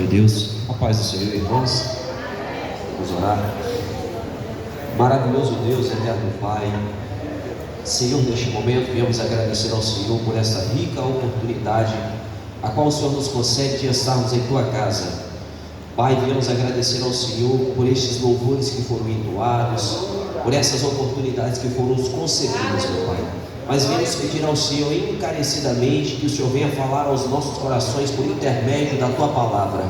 Glória a Deus. A paz do Senhor, irmãos. Vamos orar. Maravilhoso Deus, eterno Pai, Senhor, neste momento viemos agradecer ao Senhor por essa rica oportunidade a qual o Senhor nos concede de estarmos em Tua casa. Pai, viemos agradecer ao Senhor por estes louvores que foram entoados, por essas oportunidades que foram nos concedidas, meu Pai. Mas viemos pedir ao Senhor encarecidamente que o Senhor venha falar aos nossos corações por intermédio da Tua palavra.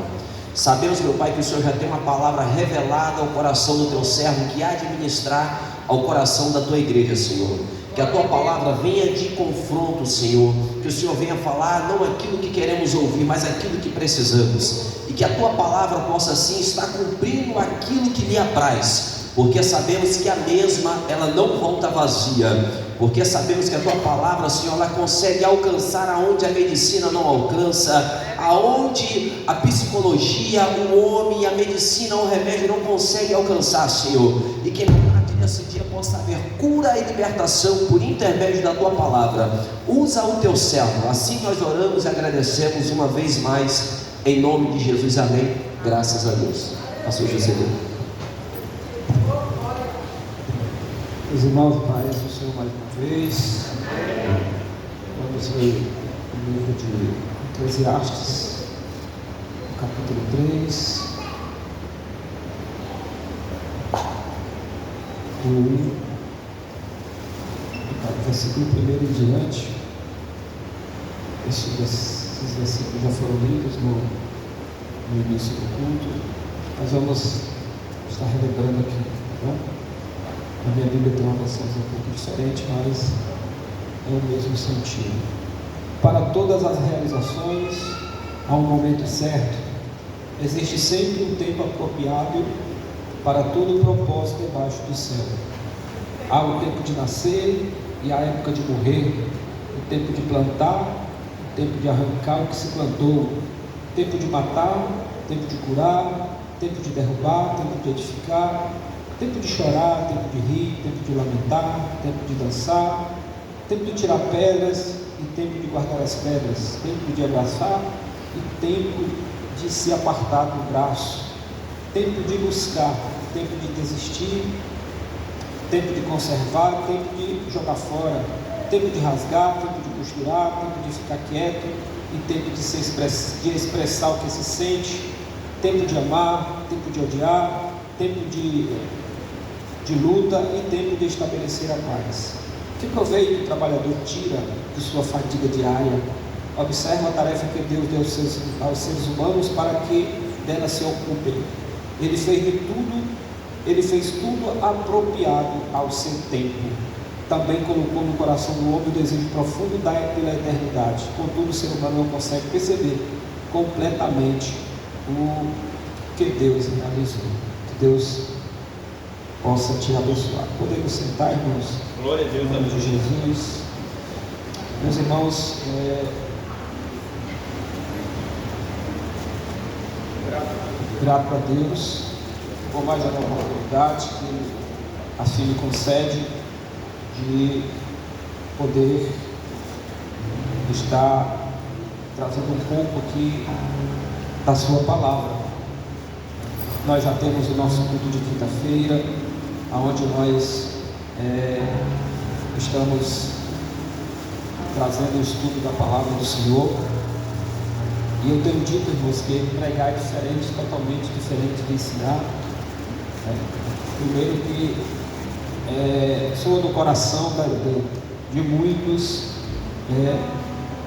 Sabemos, meu Pai, que o Senhor já tem uma palavra revelada ao coração do Teu servo, que há de ministrar ao coração da Tua igreja, Senhor. Que a Tua palavra venha de confronto, Senhor. Que o Senhor venha falar não aquilo que queremos ouvir, mas aquilo que precisamos. E que a Tua palavra possa sim estar cumprindo aquilo que lhe apraz. Porque sabemos que a mesma, ela não volta vazia. Porque sabemos que a Tua palavra, Senhor, ela consegue alcançar aonde a medicina não alcança, aonde a psicologia, o homem, a medicina, o remédio não consegue alcançar, Senhor. E que nesse dia possa haver cura e libertação por intermédio da Tua palavra. Usa o Teu servo. Assim nós oramos e agradecemos uma vez mais, em nome de Jesus, amém. Graças a Deus. Pastor José. Os irmãos, paz do Senhor mais uma vez. Vamos ler o livro de Eclesiastes, capítulo 3, do versículo 1 em diante. Esses versículos já foram lidos no início do culto. Nós vamos estar relembrando aqui, tá bom? A minha Bíblia tem uma versão um pouco diferente, mas é o mesmo sentido. Para todas as realizações há um momento certo. Existe sempre um tempo apropriado para todo o propósito debaixo do céu. Há o tempo de nascer e a época de morrer, o tempo de plantar, o tempo de arrancar o que se plantou, o tempo de matar, o tempo de curar, o tempo de derrubar, o tempo de edificar, tempo de chorar, tempo de rir, tempo de lamentar, tempo de dançar, tempo de tirar pedras e tempo de guardar as pedras, tempo de abraçar e tempo de se apartar do braço, tempo de buscar, tempo de desistir, tempo de conservar, tempo de jogar fora, tempo de rasgar, tempo de costurar, tempo de ficar quieto e tempo de expressar o que se sente, tempo de amar, tempo de odiar, tempo de luta e tempo de estabelecer a paz. Que proveito o trabalhador tira de sua fadiga diária? Observa a tarefa que Deus deu aos seres humanos para que dela se ocupem. Ele fez tudo apropriado ao seu tempo. Também colocou no coração do homem o desejo profundo pela eternidade. Contudo, o ser humano não consegue perceber completamente o que Deus realizou. Que Deus possa te abençoar. Podemos sentar, irmãos? Glória a Deus, em nome de Jesus. Meus irmãos, grato a Deus por mais uma oportunidade que assim me concede de poder estar trazendo um pouco aqui da sua palavra. Nós já temos o nosso culto de quinta-feira, onde nós estamos trazendo o estudo da palavra do Senhor. E eu tenho dito, irmãos, que pregar é diferente, totalmente diferente de ensinar. Primeiro que soa no coração de muitos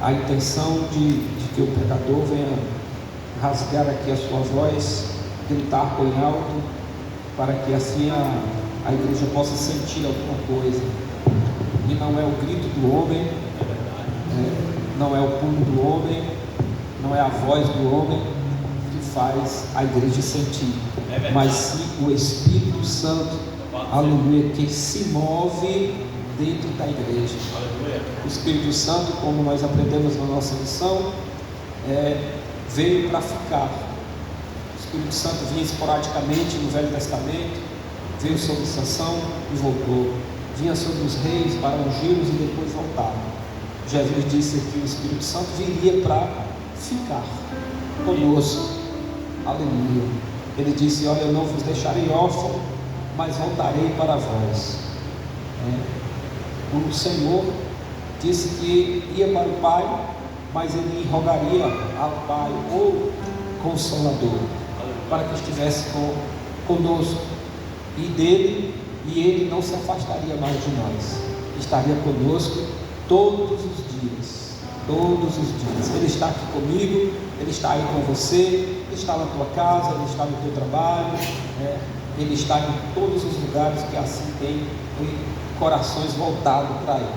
a intenção de que o pregador venha rasgar aqui a sua voz, gritar com alto, para que assim a igreja possa sentir alguma coisa. E não é o grito do homem, não é o pulo do homem, não é a voz do homem que faz a igreja sentir, mas sim o Espírito Santo, aleluia, que se move dentro da igreja. O Espírito Santo, como nós aprendemos na nossa lição, veio para ficar. O Espírito Santo vinha esporadicamente no Velho Testamento, veio sobre Sansão e voltou, vinha sobre os reis para ungí-los e depois voltava. Jesus disse que o Espírito Santo viria para ficar conosco. Aleluia. Ele disse: olha, eu não vos deixarei órfão, mas voltarei para vós. O Senhor disse que ia para o Pai, mas ele rogaria ao Pai o Consolador, para que estivesse conosco e ele não se afastaria mais de nós, estaria conosco todos os dias. Ele está aqui comigo, Ele está aí com você, Ele está na tua casa, Ele está no teu trabalho, Ele está em todos os lugares que assim tem corações voltados para Ele.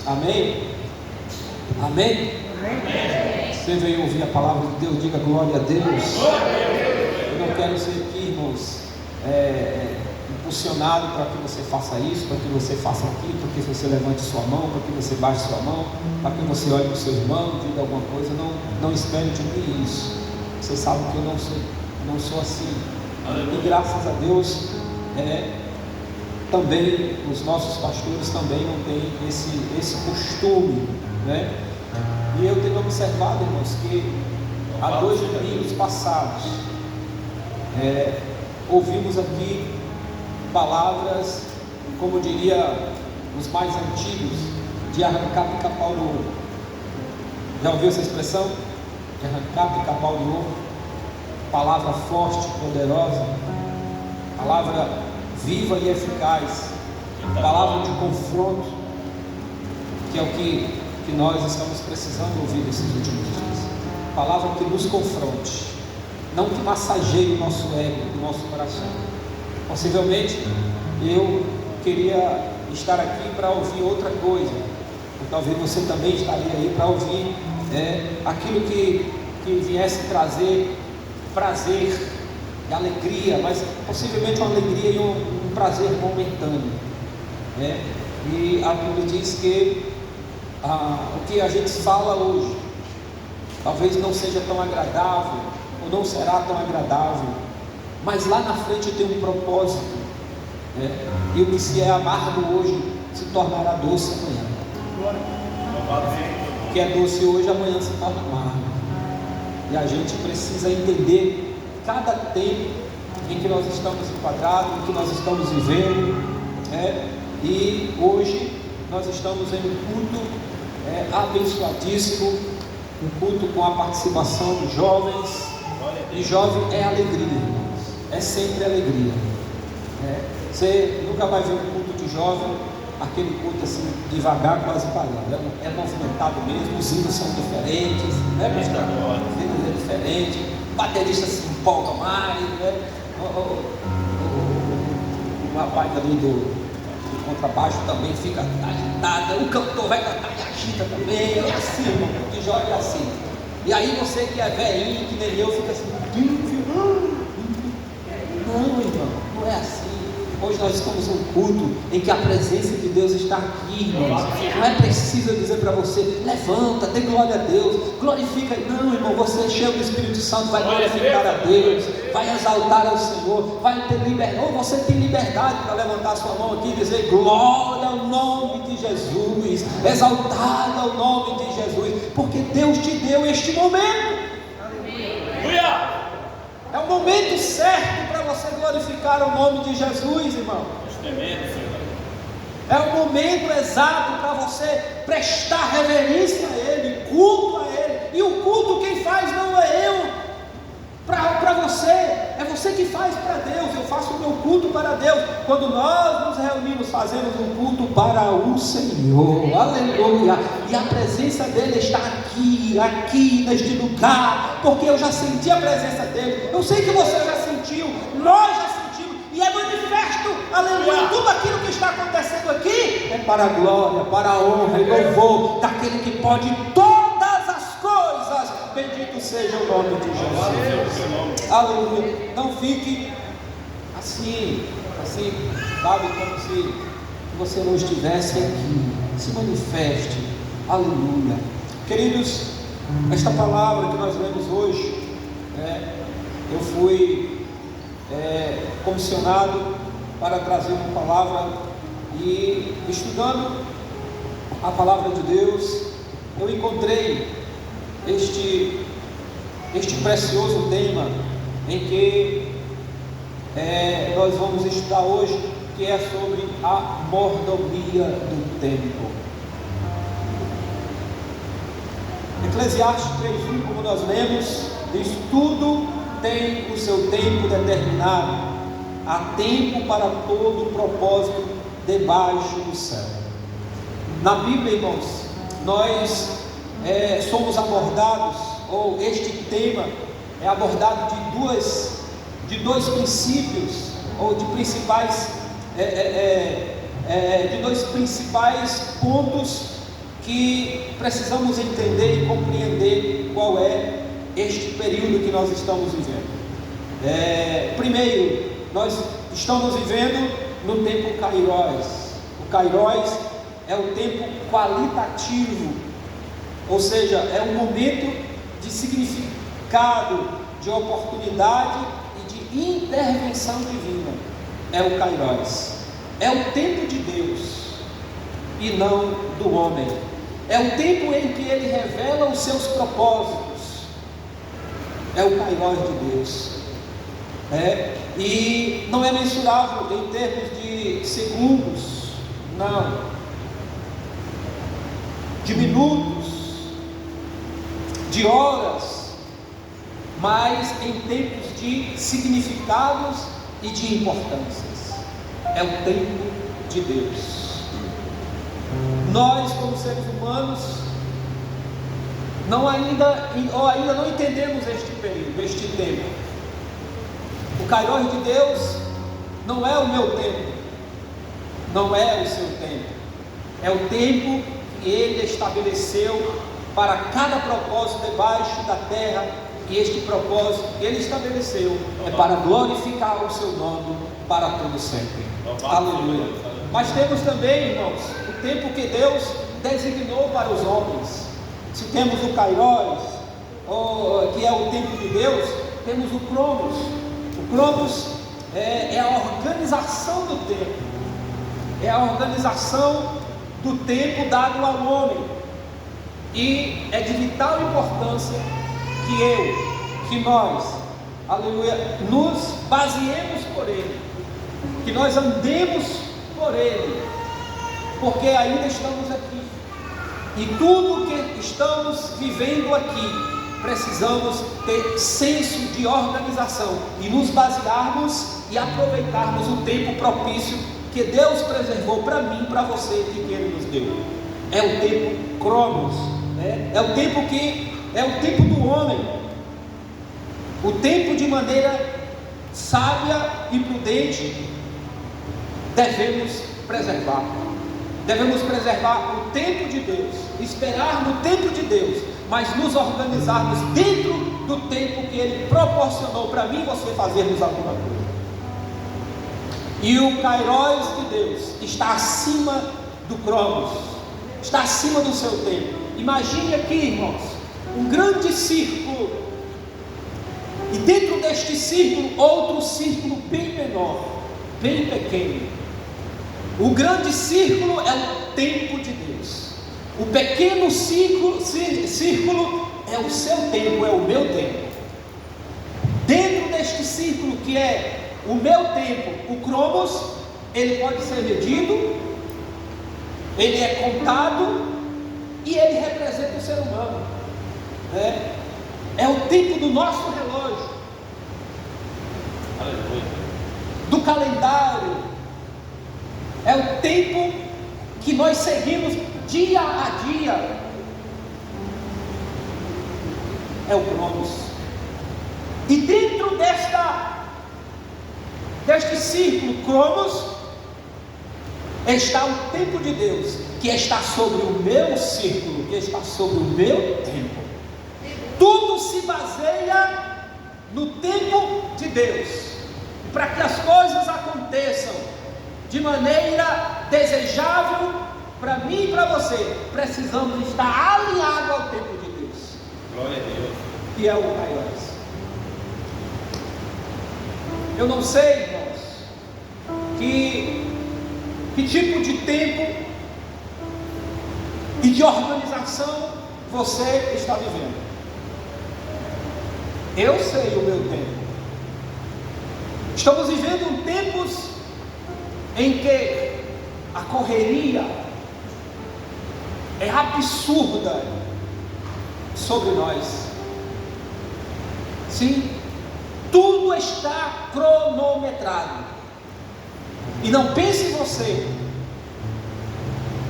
Amém? Amém? Você veio ouvir a palavra de Deus, diga glória a Deus. Eu não quero ser aqui, irmãos, impulsionado para que você faça isso, para que você faça aquilo, para que você levante sua mão, para que você baixe sua mão, para que você olhe para o seu irmão, diga alguma coisa. Não espere de mim isso. Você sabe que eu não sou assim. E graças a Deus, também os nossos pastores também não têm esse costume, né? E eu tenho observado, irmãos, que há 2 domingos passados ouvimos aqui palavras, como diria os mais antigos, de arrancar pica-pau do ovo. Já ouviu essa expressão? De arrancar pica-pau do ovo. Palavra forte, poderosa, palavra viva e eficaz, palavra de confronto, que é o que nós estamos precisando ouvir nesses últimos dias. Palavra que nos confronte, não que massageie o nosso ego, o nosso coração. Possivelmente eu queria estar aqui para ouvir outra coisa, ou talvez você também estaria aí para ouvir aquilo que viesse trazer prazer e alegria, mas possivelmente uma alegria e um prazer momentâneo, e a Bíblia diz que o que a gente fala hoje talvez não seja tão agradável, ou não será tão agradável, mas lá na frente tem um propósito, e o que se é amargo hoje se tornará doce amanhã. O que é doce hoje, amanhã se torna amargo. E a gente precisa entender cada tempo em que nós estamos enquadrados, em que nós estamos vivendo, e hoje nós estamos em um culto abençoadíssimo, um culto com a participação dos jovens, e jovem é alegria, irmãos, é sempre alegria. Você nunca vai ver um culto de jovem, aquele culto assim, devagar, quase parando, é movimentado mesmo, os hinos são diferentes, os hinos é diferente, o baterista se empolga mais, o rapaz ali do contrabaixo também fica agitado, o cantor vai cantar e agita também, é assim, irmão, de jovem é assim. E aí você que é velhinho, que nem eu, fica assim, não, irmão, não é assim. Hoje nós estamos num culto em que a presença de Deus está aqui, irmãos. Não é preciso dizer para você, levanta, dê glória a Deus, glorifica. Não, irmão, você cheio do Espírito Santo vai glorificar a Deus, vai exaltar ao Senhor, vai ter liberdade. Ou você tem liberdade para levantar sua mão aqui e dizer glória ao nome de Jesus, exaltado ao nome de Jesus, porque Deus te deu este momento. É o momento certo para você glorificar o nome de Jesus, irmão. É o momento exato para você prestar reverência a Ele, culto a Ele. E o culto quem faz não é eu para você, é você que faz para Deus. Eu faço o meu culto para Deus. Quando nós nos reunimos, fazemos um culto para o Senhor, aleluia. E a presença dele está aqui neste lugar, porque eu já senti a presença dele. Eu sei que você já sentiu, nós já sentimos, e é manifesto, aleluia. Tudo aquilo que está acontecendo aqui é para a glória, para a honra e louvor daquele que pode todas as coisas. Bendito seja o nome de Jesus. Aleluia. Não fique assim, sabe, como se você não estivesse aqui. Se manifeste. Aleluia. Queridos, esta palavra que nós lemos hoje, eu fui comissionado para trazer uma palavra, e estudando a palavra de Deus, eu encontrei este precioso tema em que nós vamos estudar hoje, que é sobre a mordomia do tempo. Eclesiastes 3:1, como nós lemos, diz: tudo tem o seu tempo determinado, há tempo para todo o propósito debaixo do céu. Na Bíblia, irmãos, nós somos abordados, ou este tema é abordado de dois princípios, ou de dois principais pontos que precisamos entender e compreender qual é este período que nós estamos vivendo. Primeiro, nós estamos vivendo no tempo Kairos. O Kairos é o tempo qualitativo, ou seja, é um momento de significado, de oportunidade e de intervenção divina. É o Kairos, é o tempo de Deus e não do homem. É o tempo em que Ele revela os seus propósitos. É o Kairos de Deus. E não é mensurável em termos de segundos, não, de minutos, de horas, mas em tempos de significados e de importâncias. É o tempo de Deus. Nós, como seres humanos, ainda não entendemos este período, este tempo. O Kairos de Deus não é o meu tempo, não é o seu tempo, é o tempo que Ele estabeleceu para cada propósito debaixo da terra, e este propósito que Ele estabeleceu é para glorificar o seu nome para todo sempre. Aleluia. Mas temos também, irmãos, o tempo que Deus designou para os homens. Se temos o Kairos, que é o tempo de Deus, temos o Cronos. O Cronos é a organização do tempo, é a organização do tempo dado ao homem, e é de vital importância que nós, aleluia, nos baseemos por ele, que nós andemos por ele, porque ainda estamos aqui, e tudo que estamos vivendo aqui, precisamos ter senso de organização e nos basearmos e aproveitarmos o tempo propício que Deus preservou para mim, para você, e que Ele nos deu. É o tempo Cronos, é o tempo que é o tempo do homem, o tempo de maneira sábia e prudente devemos preservar. Devemos preservar o tempo de Deus, esperar no tempo de Deus, mas nos organizarmos dentro do tempo que Ele proporcionou para mim e você fazermos alguma coisa. E o Kairos de Deus está acima do Cronos, está acima do seu tempo. Imagine aqui, irmãos, um grande círculo, e dentro deste círculo, outro círculo bem menor, bem pequeno. O grande círculo é o tempo de Deus, o pequeno círculo é o seu tempo, é o meu tempo. Dentro deste círculo que é o meu tempo, o Cronos, ele pode ser medido, ele é contado, e ele representa o ser humano. É o tempo do nosso relógio, do calendário, é o tempo que nós seguimos dia a dia, é o Cronos. E dentro deste círculo Cronos está o tempo de Deus, que está sobre o meu círculo, que está sobre o meu tempo. Tudo se baseia no tempo de Deus. Para que as coisas aconteçam de maneira desejável para mim e para você, precisamos estar alinhados ao tempo de Deus. Glória a Deus. Que é o Kairos. Eu não sei, irmãos, que tipo de tempo e de organização você está vivendo. Eu sei o meu tempo, Estamos vivendo tempos em que a correria é absurda sobre nós. Sim, tudo está cronometrado. E não pense você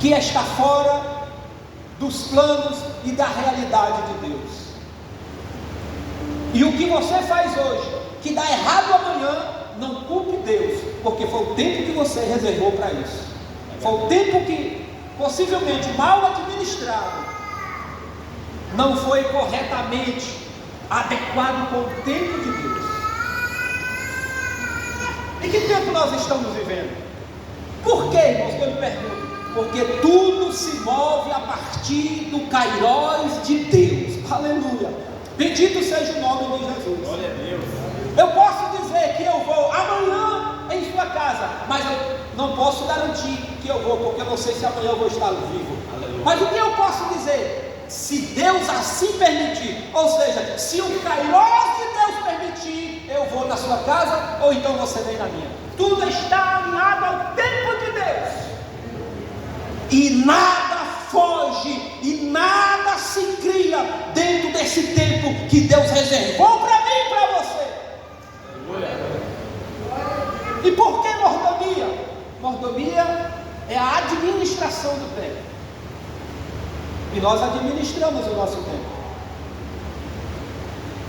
que está fora dos planos e da realidade de Deus. E o que você faz hoje, que dá errado amanhã, não culpe Deus, porque foi o tempo que você reservou para isso. Foi o tempo que, possivelmente mal administrado, não foi corretamente adequado com o tempo de Deus. Em que tempo nós estamos vivendo? Por quê, irmãos, que eu lhe pergunto? Porque tudo se move a partir do Kairós de Deus. Aleluia! Bendito seja o nome de Jesus. Glória a Deus. Eu posso dizer que eu vou amanhã em sua casa, mas eu não posso garantir que eu vou, porque eu não sei se amanhã eu vou estar vivo. Aleluia. Mas o que eu posso dizer? Se Deus assim permitir, ou seja, se o Kairós de Deus permitir, eu vou na sua casa, ou então você vem na minha. Tudo está alinhado ao tempo de Deus. E nada foge, e nada se cria dentro desse tempo que Deus reservou para mim e para você. E por que mordomia? Mordomia é a administração do tempo. E nós administramos o nosso tempo.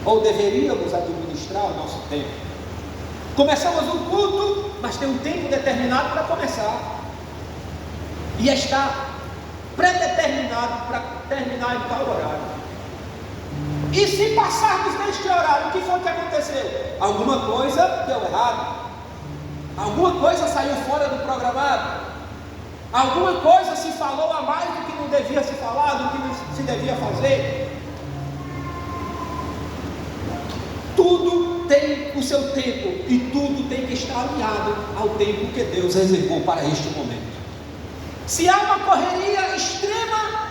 Ou deveríamos administrar o nosso tempo. Começamos um culto, mas tem um tempo determinado para começar. E está predeterminado para terminar em tal horário. E se passarmos neste horário, o que foi que aconteceu? Alguma coisa deu errado. Alguma coisa saiu fora do programado. Alguma coisa se falou a mais do que não devia se falar, do que não se devia fazer. Tudo tem o seu tempo e tudo tem que estar alinhado ao tempo que Deus reservou para este momento. Se há uma correria extrema,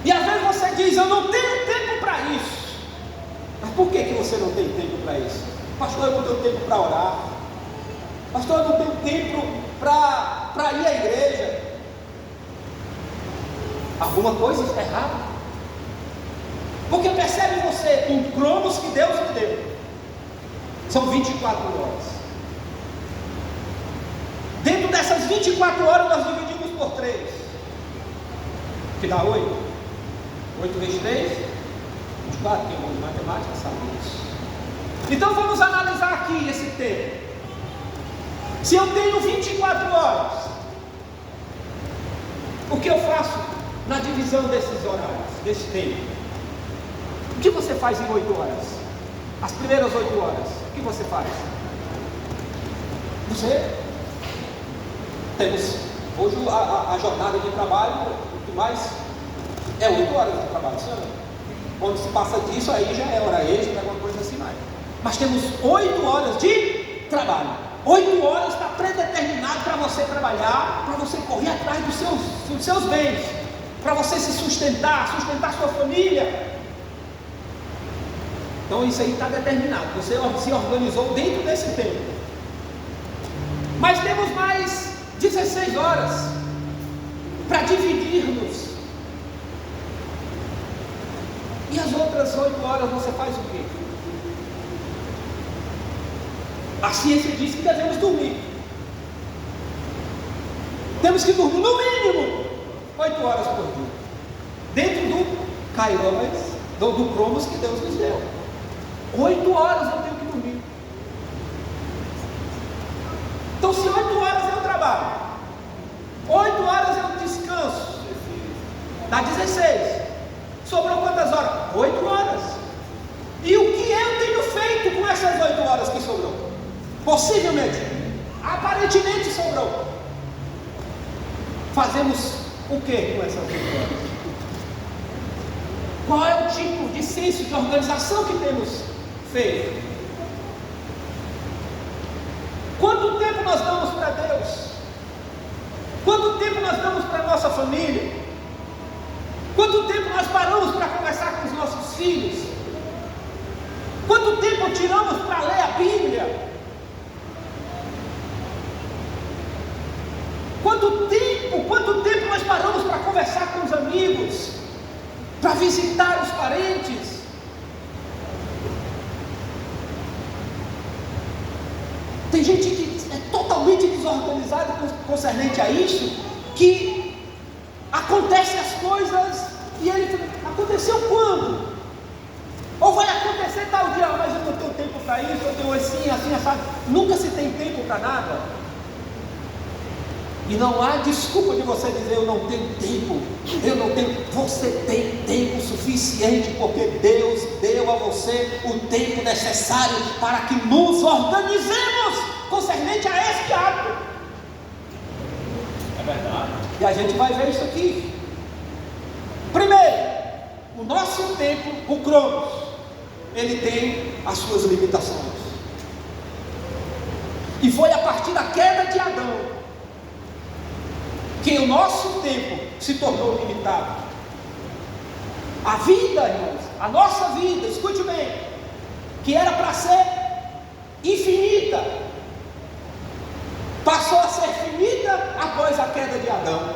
e às vezes você diz, eu não tenho tempo para isso. Mas por que você não tem tempo para isso? Pastor, eu não tenho tempo para orar. Pastor, eu não tenho tempo para ir à igreja. Alguma coisa está errada. Porque percebe você, um cronos que Deus lhe deu, são 24 horas. Dentro dessas 24 horas nós dividimos por 3, que dá 8. 8 vezes 3, 24, quem é de matemática sabe isso. Então vamos analisar aqui esse tempo. Se eu tenho 24 horas, o que eu faço na divisão desses horários, desse tempo? O que você faz em 8 horas? As primeiras 8 horas, o que você faz? Você temos hoje a jornada de trabalho, o que mais é 8 horas de trabalho, sabe? Quando se passa disso, aí já é hora extra, alguma coisa assim mais. Mas temos 8 horas de trabalho. 8 horas está predeterminado para você trabalhar, para você correr atrás dos seus bens, para você se sustentar sua família. Então isso aí está determinado, você se organizou dentro desse tempo. Mas temos mais 16 horas para dividirmos. E as outras 8 horas você faz o quê? A ciência diz que devemos dormir. Temos que dormir no mínimo 8 horas por dia, dentro do Kairos, do Cronos que Deus nos deu. 8 horas eu tenho que dormir. Então, se 8 horas eu trabalho, 8 horas eu descanso, dá 16. Sobrou quantas horas? 8 horas. E o que eu tenho feito com essas 8 horas que sobrou? Possivelmente, aparentemente sobrou. Fazemos o que com essas 8 horas? Qual é o tipo de senso de organização que temos feito? Quanto tempo nós damos para Deus? Quanto tempo nós damos para a nossa família? Quanto tempo nós paramos para conversar com os nossos filhos? Quanto tempo tiramos para ler a Bíblia? visitar os parentes. Tem gente que é totalmente desorganizada concernente a isso, que acontecem as coisas e ele aconteceu quando? Ou vai acontecer tal dia, mas eu não tenho tempo para isso, eu tenho assim, sabe? Nunca se tem tempo para nada. E não há desculpa de você dizer eu não tenho tempo, eu não tenho. Você tem tempo suficiente, porque Deus deu a você o tempo necessário para que nos organizemos concernente a este ato. É verdade. E a gente vai ver isso aqui. Primeiro, o nosso tempo, o Cronos, ele tem as suas limitações. E foi a partir da queda de Adão que o nosso tempo se tornou limitado. A vida, irmãos, a nossa vida, escute bem, que era para ser infinita, passou a ser finita após a queda de Adão.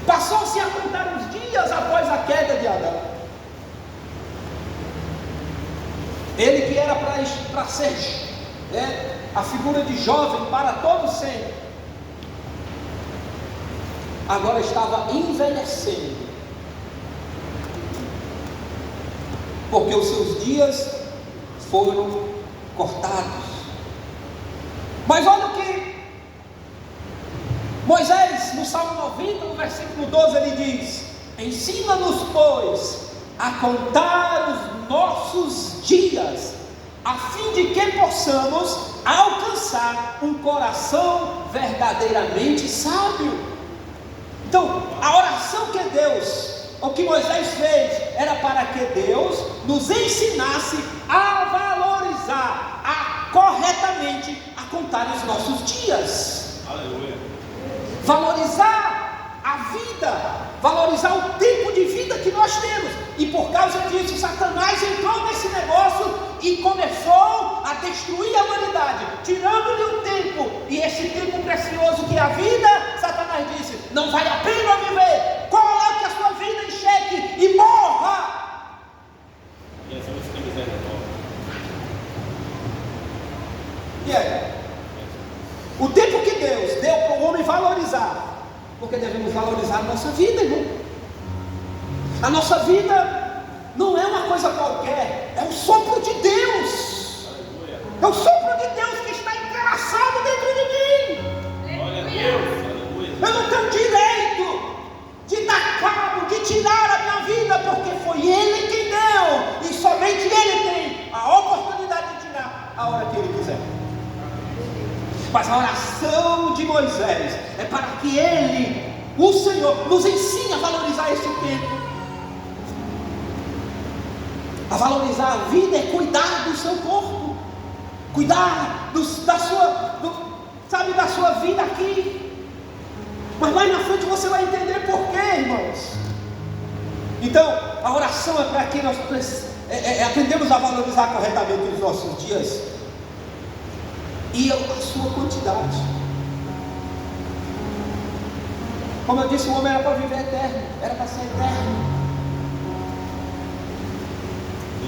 Passou-se a contar os dias após a queda de Adão. Ele que era para ser a figura de jovem para todo sempre, agora estava envelhecendo, porque os seus dias foram cortados. Mas olha o que Moisés, no Salmo 90, no versículo 12, ele diz: ensina-nos, pois, a contar os nossos dias, a fim de que possamos alcançar um coração verdadeiramente sábio. Então, a oração que Deus, o que Moisés fez, era para que Deus nos ensinasse a valorizar, corretamente, a contar os nossos dias. Aleluia. Valorizar a vida, valorizar o tempo de vida que nós temos. E por causa disso, Satanás entrou nesse negócio e começou a destruir a humanidade, tirando-lhe o tempo. E esse tempo precioso que é a vida, Satanás disse: não vale a pena viver, coloque a sua vida em xeque e morra. Jesus tem misericórdia. E aí? O tempo que Deus deu para o homem valorizar, porque devemos valorizar a nossa vida, irmão. A nossa vida não é uma coisa qualquer, é o sopro de Deus. Aleluia. É o sopro de Deus que está entrelaçado dentro de mim. Glória a Deus. Aleluia. Eu não tenho direito de dar cabo, de tirar a minha vida, porque foi Ele quem deu, e somente Ele tem a oportunidade de tirar a hora que Ele quiser. Mas a oração de Moisés é para que Ele, o Senhor, nos ensine a valorizar esse tempo. A valorizar a vida é cuidar do seu corpo, cuidar da sua vida aqui. Mas mais na frente você vai entender por quê, irmãos. Então, a oração é para que nós aprendemos a valorizar corretamente os nossos dias e a sua quantidade. Como eu disse, o homem era para viver eterno, era para ser eterno.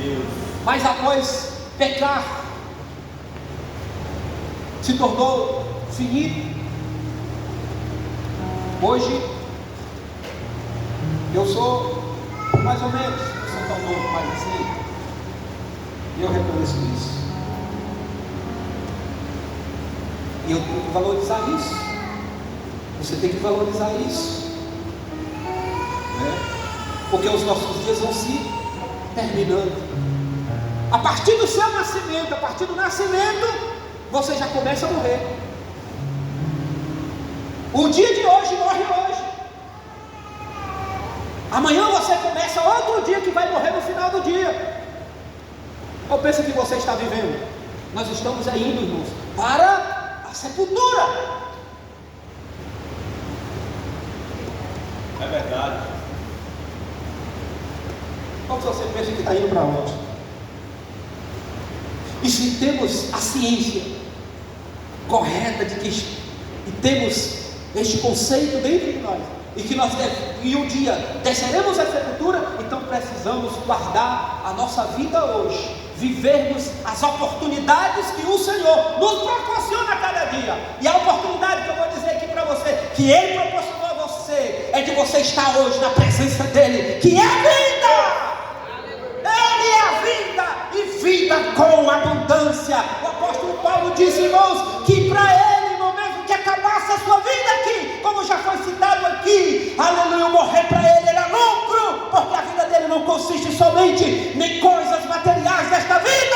Deus. Mas após pecar, se tornou finito. Hoje eu sou mais ou menos, não sou tão novo, mas assim, eu reconheço isso. E eu tenho que valorizar isso. Você tem que valorizar isso, né? Porque os nossos dias vão se terminando. A partir do seu nascimento, a partir do nascimento, você já começa a morrer. O dia de hoje morre hoje. Amanhã você começa outro dia que vai morrer no final do dia. Ou pensa que você está vivendo? Nós estamos aí indo, irmãos, para a sepultura. É verdade. Ou você pensa que está indo para onde? E se temos a ciência correta de que, e temos este conceito dentro de nós, e um dia desceremos a sepultura. Então precisamos guardar a nossa vida hoje, vivermos as oportunidades que o Senhor nos proporciona a cada dia. E a oportunidade que eu vou dizer aqui para você, que Ele proporcionou a você, é de você estar hoje na presença dEle, que é vida. Ele é a vida, e vida com abundância. O apóstolo Paulo disse, irmãos, que para ele, no momento que acabasse a sua vida aqui, como já foi citado aqui, aleluia, morrer para ele era lucro, porque a vida dele não consiste somente em coisas materiais desta vida,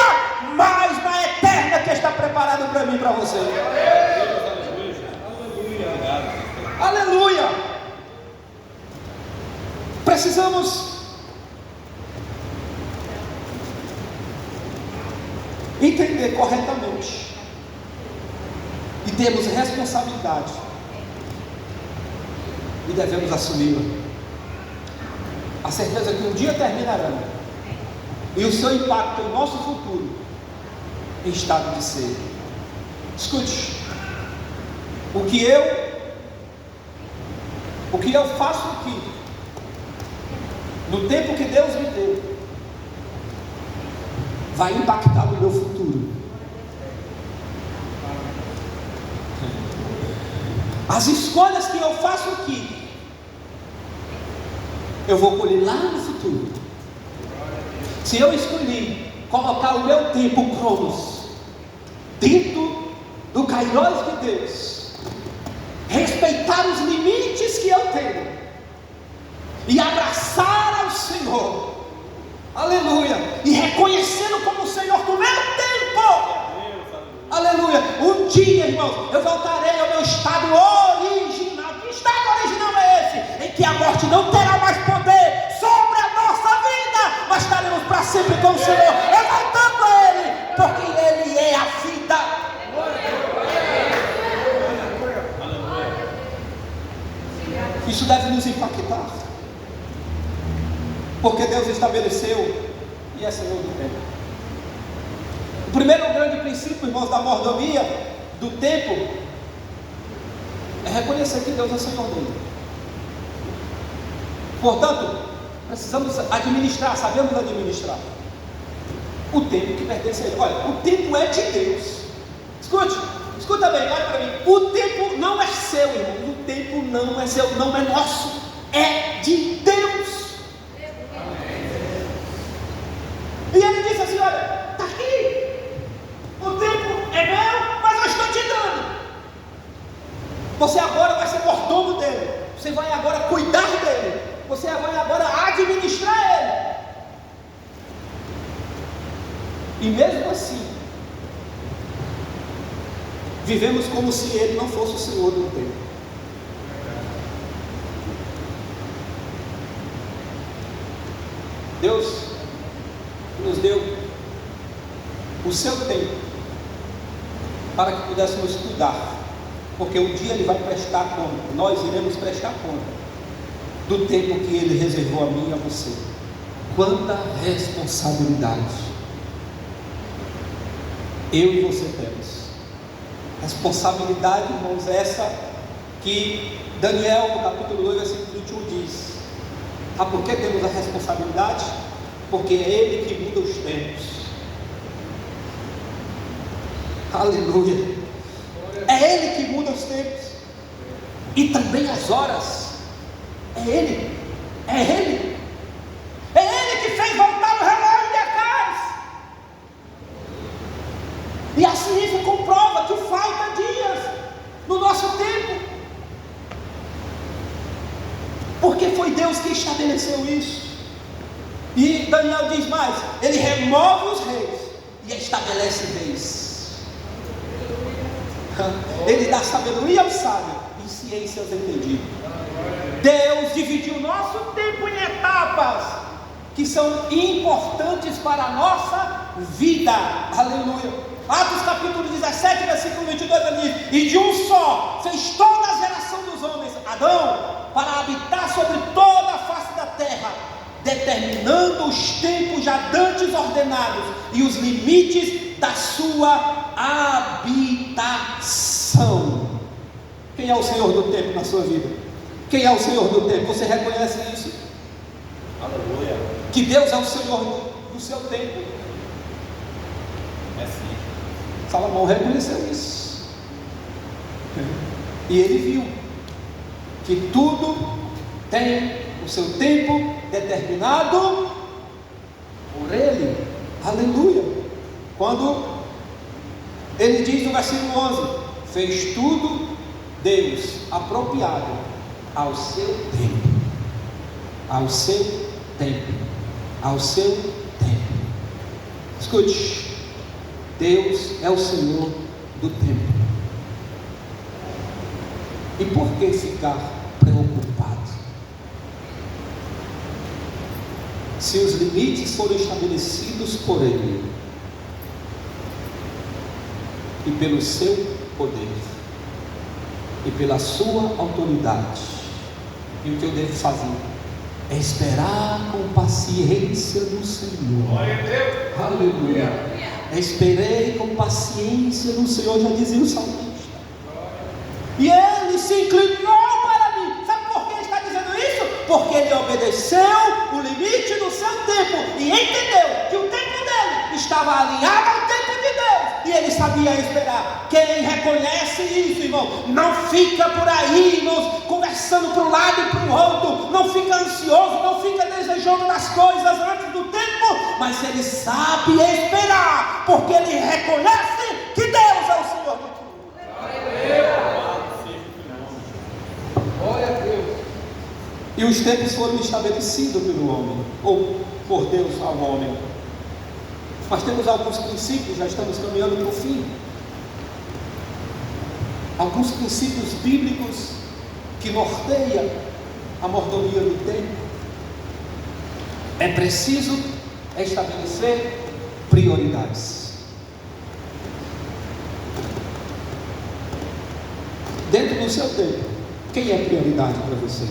mas na eterna que está preparado para mim e para você. Aleluia. Precisamos entender corretamente e temos responsabilidade e devemos assumi-la. A certeza que um dia terminará e o seu impacto em nosso futuro em estado de ser. Escute, o que eu faço aqui no tempo que Deus me deu vai impactar no meu futuro. As escolhas que eu faço aqui, eu vou colher lá no futuro. Se eu escolhi colocar o meu tempo cronos dentro do kairos de Deus, respeitar os limites que eu tenho e abraçar ao Senhor, aleluia, e reconhecendo como o Senhor do meu tempo, aleluia, um dia, irmãos, eu voltarei ao meu estado original. Que estado original é esse? Em que a morte não terá mais poder sobre a nossa vida, mas estaremos para sempre com o Senhor, exaltando a Ele, porque Ele é a vida. Isso deve nos impactar, porque Deus estabeleceu e é Senhor do tempo. O primeiro grande princípio, irmãos, da mordomia do tempo é reconhecer que Deus é Senhor dele. Portanto, precisamos administrar, sabemos administrar o tempo que pertence a Ele. Olha, o tempo é de Deus. Escuta bem, olha para mim. O tempo não é seu, irmão. O tempo não é seu, não é nosso, é de Deus. E Ele disse assim, olha, está aqui. O tempo é meu, mas eu estou te dando. Você agora vai ser mordomo dele. Você vai agora cuidar dele. Você vai agora administrar ele. E mesmo assim, vivemos como se ele não fosse o Senhor do tempo. Deus nos deu o seu tempo para que pudéssemos cuidar, porque um dia Ele vai prestar conta, nós iremos prestar conta do tempo que Ele reservou a mim e a você. Quanta responsabilidade eu e você temos. Responsabilidade, irmãos, essa que Daniel, no capítulo 2, versículo 21 diz. Por que temos a responsabilidade? Porque é Ele que muda os tempos. Aleluia. É Ele que muda os tempos e também as horas. É Ele que fez voltar o relógio de Acais. E a ciência comprova que falta dias no nosso tempo, porque foi Deus que estabeleceu isso. E Daniel diz mais: Ele remove os reis e estabelece reis. Ele dá sabedoria ao sábio e ciência aos entendidos. Deus dividiu o nosso tempo em etapas que são importantes para a nossa vida. Aleluia. Atos capítulo 17, versículo 22 diz: E de um só fez toda a geração dos homens, Adão, para habitar sobre toda a face da terra, determinando os tempos já dantes ordenados e os limites da sua habitação. Quem é o Senhor do tempo na sua vida? Quem é o Senhor do tempo? Você reconhece isso? Aleluia. Que Deus é o Senhor do seu tempo. É sim. Salomão reconheceu isso. E ele viu que tudo tem o seu tempo determinado por ele. Aleluia. Quando ele diz no versículo 11: fez tudo Deus apropriado ao seu tempo. Ao seu tempo. Ao seu tempo. Escute, Deus é o Senhor do tempo. E por que ficar preocupado? Se os limites foram estabelecidos por Ele e pelo seu poder e pela sua autoridade, e o que eu devo fazer é esperar com paciência no Senhor. Glória a Deus. Aleluia. Esperei com paciência no Senhor, já dizia o salmista. E ele se inclinou para mim. Sabe por que ele está dizendo isso? Porque ele obedeceu o limite do seu tempo e entendeu que o tempo dele estava alinhado ao tempo de Deus, e ele sabia esperar. Quem reconhece isso, irmão, não fica por aí, irmãos, conversando para um lado e para o outro, não fica ansioso, não fica desejando das coisas antes do tempo, mas ele sabe esperar, porque ele reconhece que Deus é o Senhor de tudo. Glória a Deus. E os tempos foram estabelecidos pelo homem, ou por Deus ao homem. Mas temos alguns princípios, já estamos caminhando para o fim. Alguns princípios bíblicos que norteiam a mordomia do tempo. É preciso estabelecer prioridades. Dentro do seu tempo, quem é prioridade para você?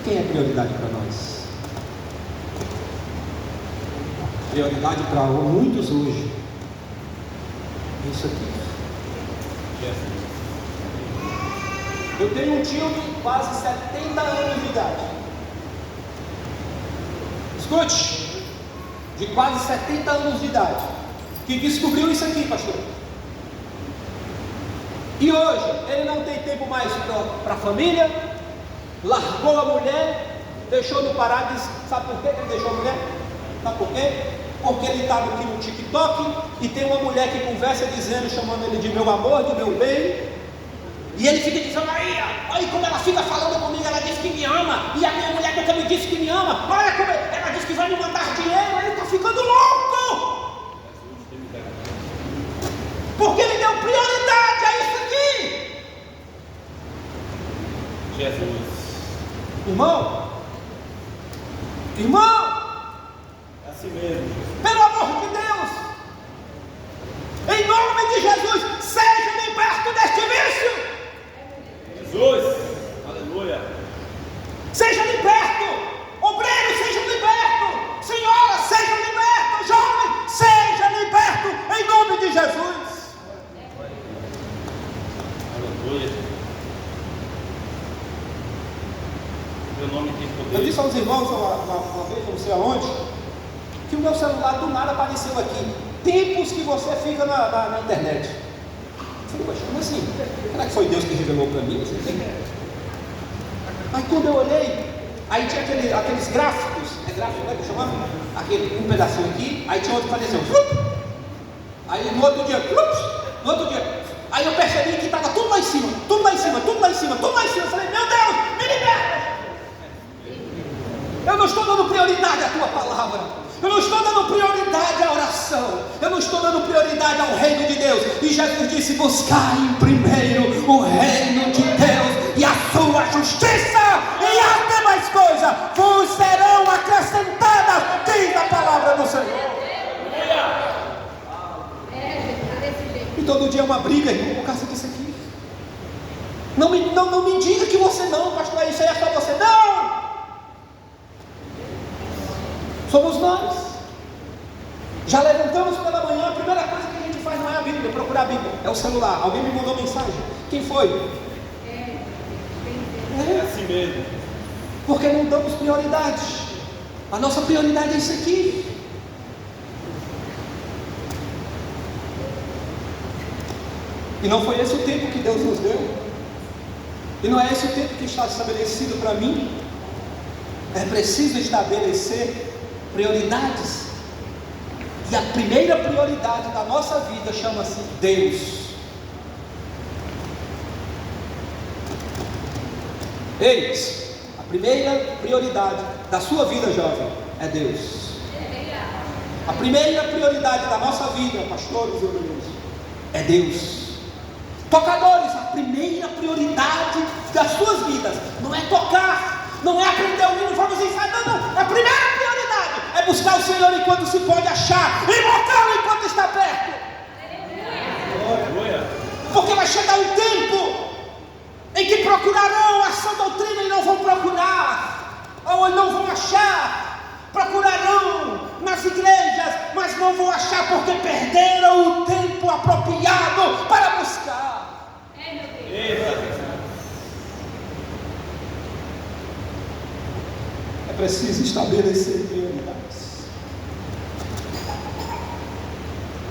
Quem é prioridade para nós? Prioridade para muitos hoje. Isso aqui. Eu tenho um tio de quase 70 anos de idade. Escute, de quase 70 anos de idade, que descobriu isso aqui, pastor. E hoje ele não tem tempo mais para a família, largou a mulher, deixou no Pará. Sabe por que ele deixou a mulher? Sabe por quê? Porque ele está aqui no TikTok e tem uma mulher que conversa dizendo, chamando ele de meu amor, de meu bem. E ele fica dizendo, aí como ela fica falando comigo, ela diz que me ama, e a minha mulher nunca me disse que me ama, olha como ela diz que vai me mandar dinheiro, ele está ficando louco, porque ele deu prioridade a isso aqui. Jesus. Irmão, É assim mesmo, Jesus. pelo amor de Deus, em nome de Jesus, seja liberto deste vício. Jesus. Aleluia. Seja liberto, obreiro, seja liberto, senhora, seja liberto, jovem, seja liberto, em nome de Jesus. Aleluia. Meu nome tem poder. Eu disse aos irmãos uma vez, não sei aonde, que o meu celular do nada apareceu aqui. Tempos que você fica na internet. Eu falei, poxa, como assim? Será que foi Deus que revelou para mim? Aí quando eu olhei, aí tinha aqueles gráficos, é gráfico, né, que chamava? Um pedacinho aqui, aí tinha outro que fazia assim, aí no outro dia, aí eu percebi que estava tudo lá em cima, tudo lá em cima. Eu falei, meu Deus, me liberta! Eu não estou dando prioridade à tua palavra. Eu não estou dando prioridade à oração. Eu não estou dando prioridade ao reino de Deus. E Jesus disse, buscai primeiro o reino de Deus e a sua justiça, e as demais coisas vos serão acrescentadas, diz a palavra do Senhor. E todo dia é uma briga, irmão, por causa disso aqui. Não me diga que você não, pastor, isso aí é só você. Não! Somos nós. Já levantamos pela manhã, a primeira coisa que a gente faz não é a Bíblia, procurar a Bíblia, é o celular. Alguém me mandou mensagem. Quem foi? É assim mesmo. Porque não damos prioridade. A nossa prioridade é isso aqui. E não foi esse o tempo que Deus nos deu. E não é esse o tempo que está estabelecido para mim. É preciso estabelecer prioridades. E a primeira prioridade da nossa vida chama-se Deus. Eis, a primeira prioridade da sua vida, jovem, é Deus. A primeira prioridade da nossa vida, pastores e obreiros, é Deus. Tocadores, a primeira prioridade das suas vidas não é tocar, não é aprender o hino, vamos ensaiar, não. A primeira prioridade é buscar o Senhor enquanto se pode achar, invocá-lo enquanto está perto. Porque vai chegar um tempo em que procurarão a sã doutrina e não vão procurar, ou não vão achar, procurarão nas igrejas, mas não vão achar porque perderam o tempo apropriado para buscar. É preciso estabelecer prioridades.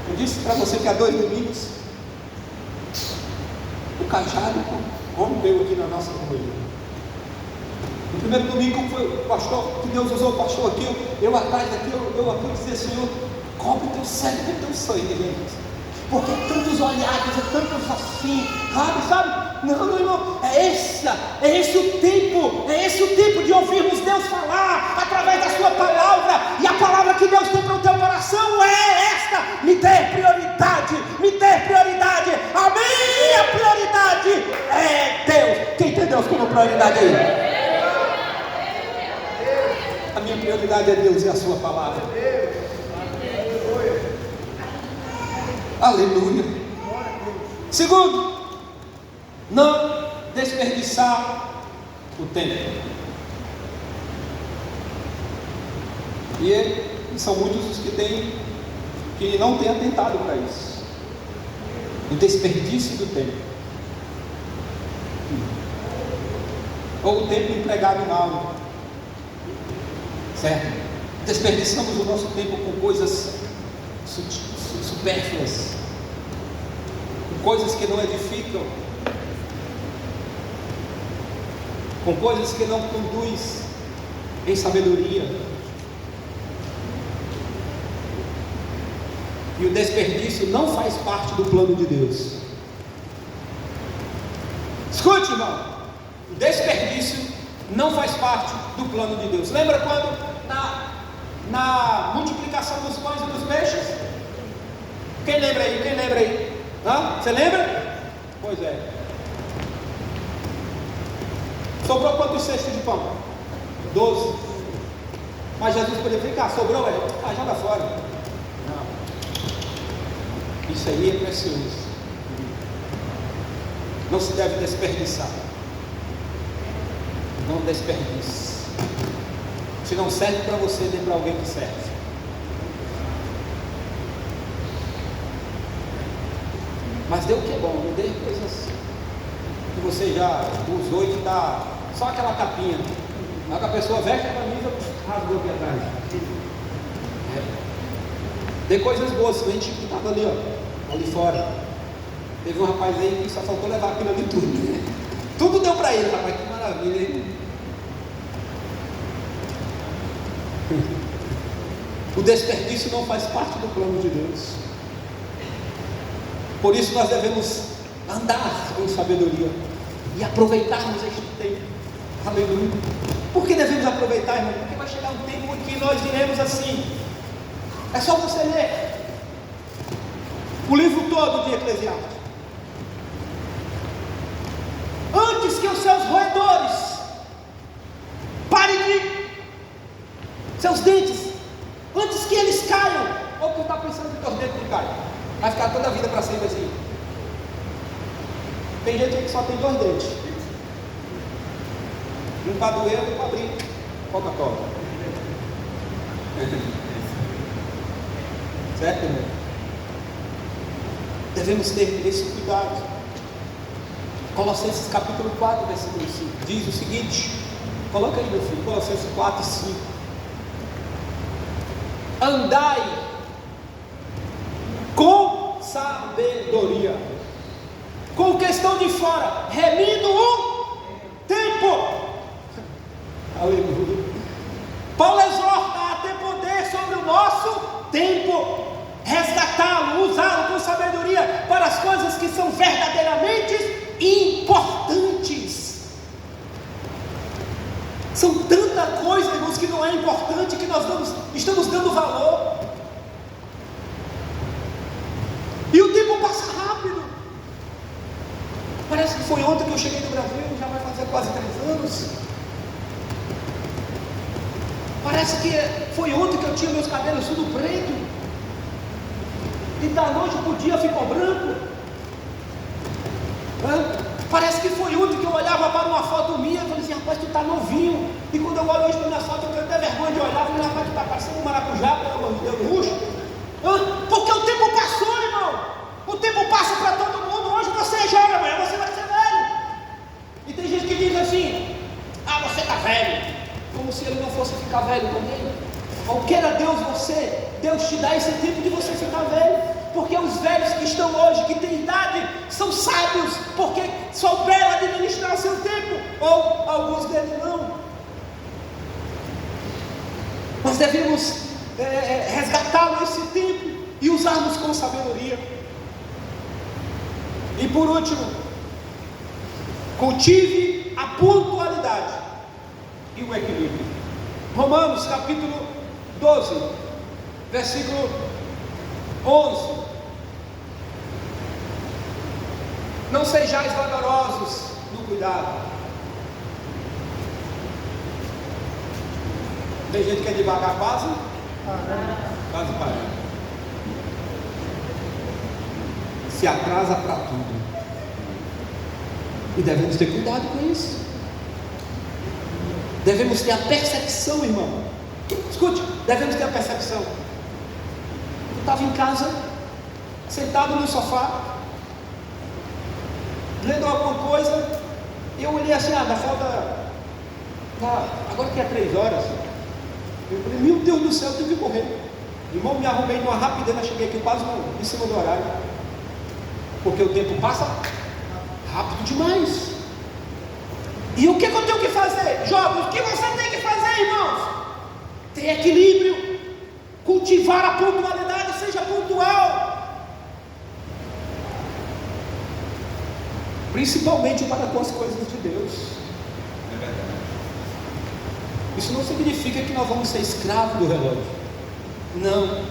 Eu disse para você que há 2 domingos o cajado rompeu aqui na nossa rua. No primeiro domingo foi o pastor, que Deus usou o pastor aqui, eu atrás daqui, eu aqui dizer, Senhor, cobre teu sangue, tem teu sangue, gente. Porque tantos olhares, tantos assim, sabe? Não, é esse o tempo de ouvirmos Deus falar através da sua palavra, e a palavra que Deus tem para o teu coração é esta: me dê prioridade, a minha prioridade é Deus. Quem tem Deus como prioridade aí? A minha prioridade é Deus e a sua palavra. Aleluia. Segundo, não desperdiçar o tempo. E são muitos os que não têm atentado para isso. O desperdício do tempo. Ou o tempo empregado mal. Certo? Desperdiçamos o nosso tempo com coisas supérfluas, com coisas que não edificam, com coisas que não conduzem em sabedoria. E o desperdício não faz parte do plano de Deus. Escute, irmão, o desperdício não faz parte do plano de Deus. Lembra quando na multiplicação dos pães e dos peixes? Quem lembra aí? Você lembra? Pois é. Sobrou quantos cestos de pão? 12. Mas Jesus poderia ficar, sobrou, joga fora. Não. Isso aí é precioso. Não se deve desperdiçar. Não desperdice. Se não serve para você, dê para alguém que serve. Mas dê o que é bom, não dê coisas que você já usou e que está só aquela capinha. Na hora que a pessoa veste a camisa, rasgou aqui atrás. Dê coisas boas, a gente que estava ali fora. Teve um rapaz aí que só faltou levar aquilo ali tudo. Tudo deu para ele, rapaz, que maravilha, hein? O desperdício não faz parte do plano de Deus. Por isso nós devemos andar com sabedoria e aproveitarmos este tempo. Aleluia. Por que devemos aproveitar, irmão? Porque vai chegar um tempo em que nós diremos assim. É só você ler o livro todo de Eclesiastes. Antes que os seus roedores parem de seus dentes, antes que eles caiam, ou que está pensando que teus dentes não caem, vai ficar toda a vida para sempre assim. Tem gente que só tem 2 dentes, um para doer e um para abrir Coca-Cola. Certo, irmão? Devemos ter esse cuidado. Colossenses capítulo 4, versículo 5, diz o seguinte, coloca aí meu filho, Colossenses 4 e 5. Andai com sabedoria, com o que estão de fora, remindo o tempo. Aleluia. Paulo exorta a ter poder sobre o nosso tempo, resgatá-lo, usá-lo com sabedoria para as coisas que são verdadeiramente importantes. São tanta coisa, irmãos, que não é importante, que nós estamos dando valor. E o tempo passa rápido. Parece que foi ontem que eu cheguei no Brasil, já vai fazer quase 3 anos. Parece que foi ontem que eu tinha meus cabelos tudo preto, e da noite para o dia ficou branco. Parece que foi ontem que eu olhava para uma foto minha e falei assim, rapaz, tu está novinho. E quando eu olho hoje para minha foto, eu tenho até vergonha de olhar, falei, rapaz, tu está parecendo um maracujá, pelo amor de Deus, murcho. Porque o tempo passou, irmão. O tempo passa para todo mundo. Hoje você é jovem, amanhã você vai ser velho. E tem gente que diz assim, você está velho, como se ele não fosse ficar velho também. Ou queira Deus te dá esse tempo de você ficar velho. Porque os velhos que estão hoje, que têm idade, são sábios, porque souberam administrar o seu tempo, ou alguns deles não. Nós devemos resgatá-lo esse tempo e usarmos com sabedoria. E por último, cultive a pontualidade e o equilíbrio. Romanos capítulo 12, versículo 11. Não sejais vagarosos no cuidado. Tem gente que é devagar quase parando. Se atrasa para tudo. E devemos ter cuidado com isso. Devemos ter a percepção, irmão. Escute, devemos ter a percepção. Eu estava em casa, sentado no sofá, lendo alguma coisa, e eu olhei assim, agora que é 3 horas, eu falei, meu Deus do céu, eu tenho que correr. Irmão, me arrumei numa rapidez, cheguei aqui quase em cima do horário, porque o tempo passa rápido demais. E o que eu tenho que fazer? Jovens, o que você tem que fazer, irmãos? Ter equilíbrio, cultivar a pontualidade, seja pontual, principalmente para com as coisas de Deus. É verdade. Isso não significa que nós vamos ser escravos do relógio, não,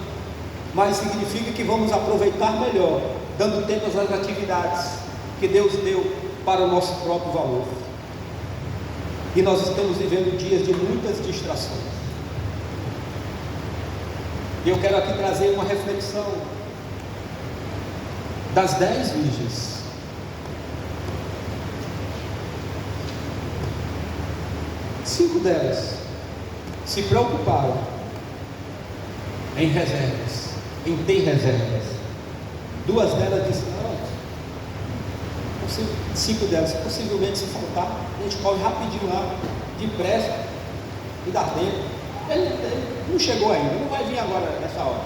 mas significa que vamos aproveitar melhor, dando tempo às atividades que Deus deu para o nosso próprio valor. E nós estamos vivendo dias de muitas distrações. E eu quero aqui trazer uma reflexão das 10 virgens. Cinco delas se preocuparam em reservas, em ter reservas. 2 delas disseram, não, 5 delas, possivelmente se faltar, a gente corre rapidinho lá, depressa, e dá tempo. Ele não chegou ainda, não vai vir agora nessa hora.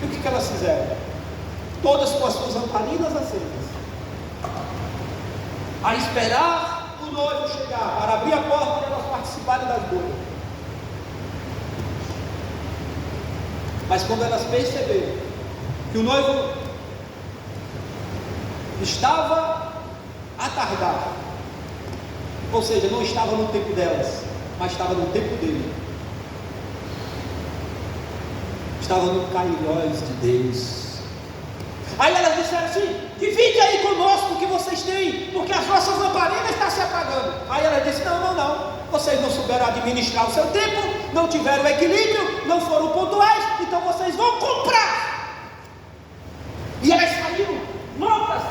E o que elas fizeram? Todas com as suas lamparinas acesas, a esperar o noivo chegar, para abrir a porta e elas participarem das bodas. Mas quando elas perceberam que o noivo estava a tardar, ou seja, não estava no tempo delas, mas estava no tempo dele, estava no kairós de Deus. Aí elas disseram assim, divide aí conosco o que vocês têm, porque as nossas lamparinas estão se apagando. Aí ela disse, não, vocês não souberam administrar o seu tempo, não tiveram equilíbrio, não foram pontuais, então vocês vão comprar. E elas saíram loucas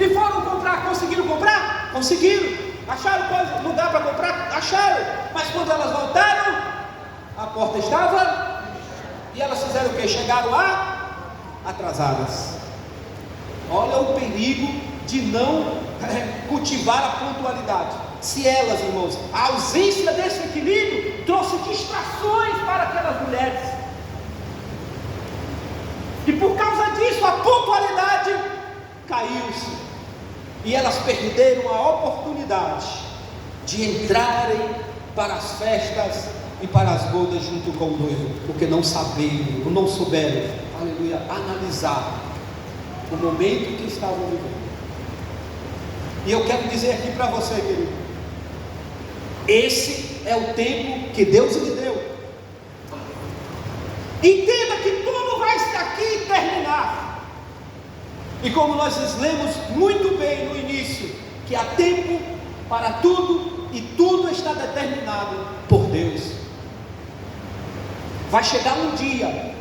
e foram comprar. Conseguiram comprar? Conseguiram. Acharam lugar para comprar? Acharam. Mas quando elas voltaram, a porta estava, e elas fizeram o que? Chegaram lá atrasadas. Olha o perigo de não cultivar a pontualidade. Se elas, irmãos, a ausência desse equilíbrio trouxe distrações para aquelas mulheres, e por causa disso a pontualidade caiu-se, e elas perderam a oportunidade de entrarem para as festas e para as bodas junto com o noivo, porque não sabiam, ou não souberam, aleluia, analisar o momento que estavam vivendo. E eu quero dizer aqui para você, querido, esse é o tempo que Deus lhe deu. Entenda que tudo vai aqui terminar, e como nós lemos muito bem no início, que há tempo para tudo, e tudo está determinado por Deus. Vai chegar um dia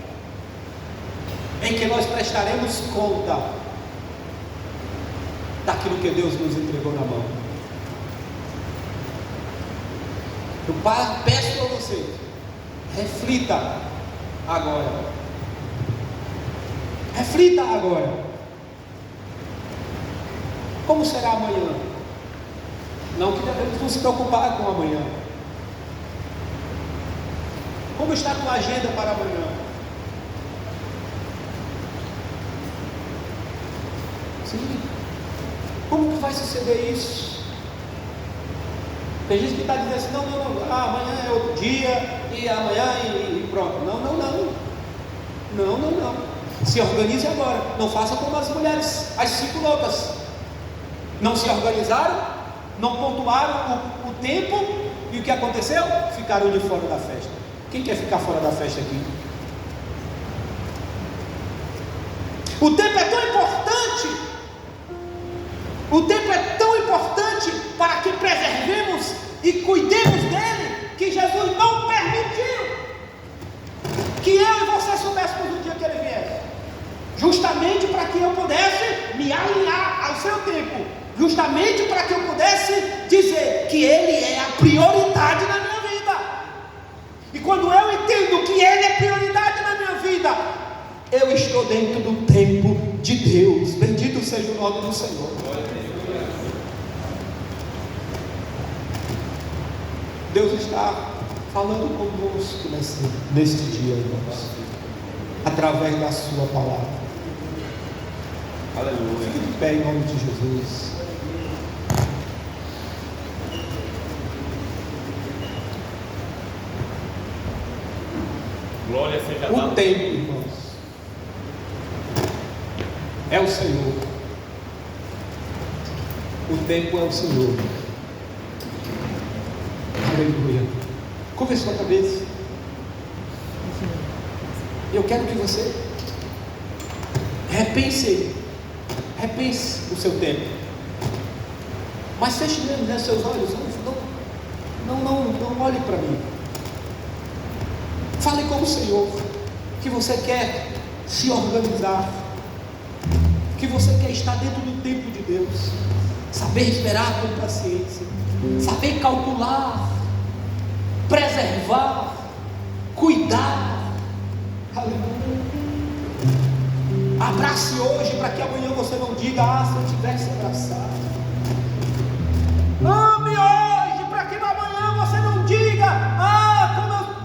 em que nós prestaremos conta daquilo que Deus nos entregou na mão. Eu peço para você, reflita agora. Reflita agora. Como será amanhã? Não que devemos nos preocupar com amanhã. Como está a tua agenda para amanhã? Sim. Como que vai suceder isso? Tem gente que está dizendo assim, não, amanhã é outro dia, e amanhã e pronto. Não. Se organize agora. Não faça como as mulheres, as 5 loucas. Não se organizaram, não pontuaram o tempo, e o que aconteceu? Ficaram de fora da festa. Quem quer ficar fora da festa aqui? O tempo é tão importante. O tempo é tão importante para que preservemos e cuidemos dele, que Jesus não permitiu que eu e você soubéssemos no dia que ele viesse, justamente para que eu pudesse me alinhar ao seu tempo, justamente para que eu pudesse dizer que ele é a prioridade na minha vida. E quando eu entendo que ele é prioridade na minha vida, eu estou dentro do tempo de Deus. Bendito seja o nome do Senhor. Deus está falando conosco nesse dia, irmãos, através da sua palavra. Aleluia. Fique de pé em nome de Jesus. Glória seja O dada. tempo, irmãos, é o Senhor. O tempo é o Senhor. Aleluia. Curva a sua cabeça. Eu quero que você repense o seu tempo. Mas feche mesmo, né, seus olhos. Não olhe para mim. Fale com o Senhor que você quer se organizar, que você quer estar dentro do tempo de Deus, saber esperar com paciência, saber calcular, preservar, cuidar. Aleluia. Abrace hoje para que amanhã você não diga: se eu tivesse abraçado. Ame hoje para que amanhã você não diga: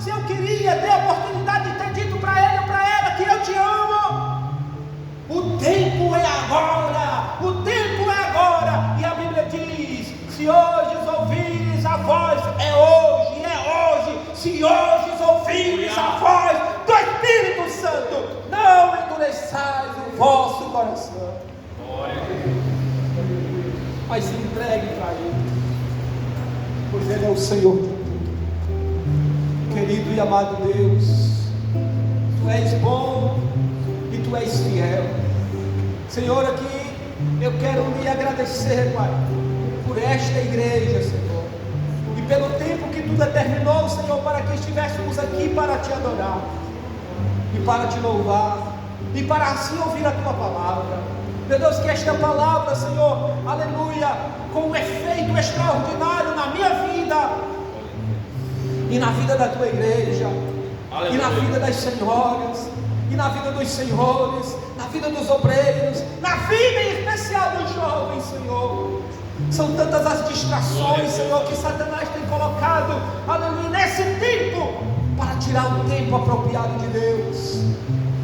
se eu queria ter a oportunidade de ter dito para ele ou para ela que eu te amo. O tempo é agora. O tempo é agora. E a Bíblia diz: se hoje ouvires a voz, é hoje. Se hoje ouvires a voz do Espírito Santo, não endureçais o vosso coração. Mas se entregue para Ele, pois Ele é o Senhor de tudo. Querido e amado Deus, Tu és bom e Tu és fiel. Senhor, aqui eu quero lhe agradecer, Pai, por esta igreja, Senhor, e pelo tempo que Tu determinou, Senhor, para que estivéssemos aqui para Te adorar e para Te louvar e para assim ouvir a Tua palavra. Meu Deus, que esta palavra, Senhor, aleluia, com um efeito extraordinário na minha vida e na vida da Tua igreja, aleluia, e na vida das senhoras e na vida dos senhores, na vida dos obreiros, na vida em especial dos jovens, Senhor. São tantas as distrações, Senhor, que Satanás tem colocado, aleluia, nesse tempo, para tirar o tempo apropriado de Deus.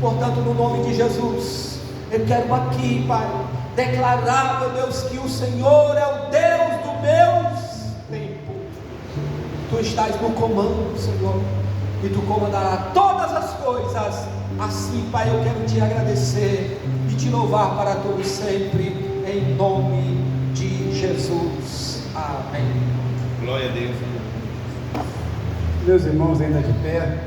Portanto, no nome de Jesus, eu quero aqui, Pai, declarar, meu Deus, que o Senhor é o Deus do meu tempo. Tu estás no comando, Senhor, e Tu comandarás todas as coisas. Assim, Pai, eu quero Te agradecer e Te louvar para todos sempre, em nome de Jesus. Amém. Glória a Deus. Meus irmãos ainda de pé,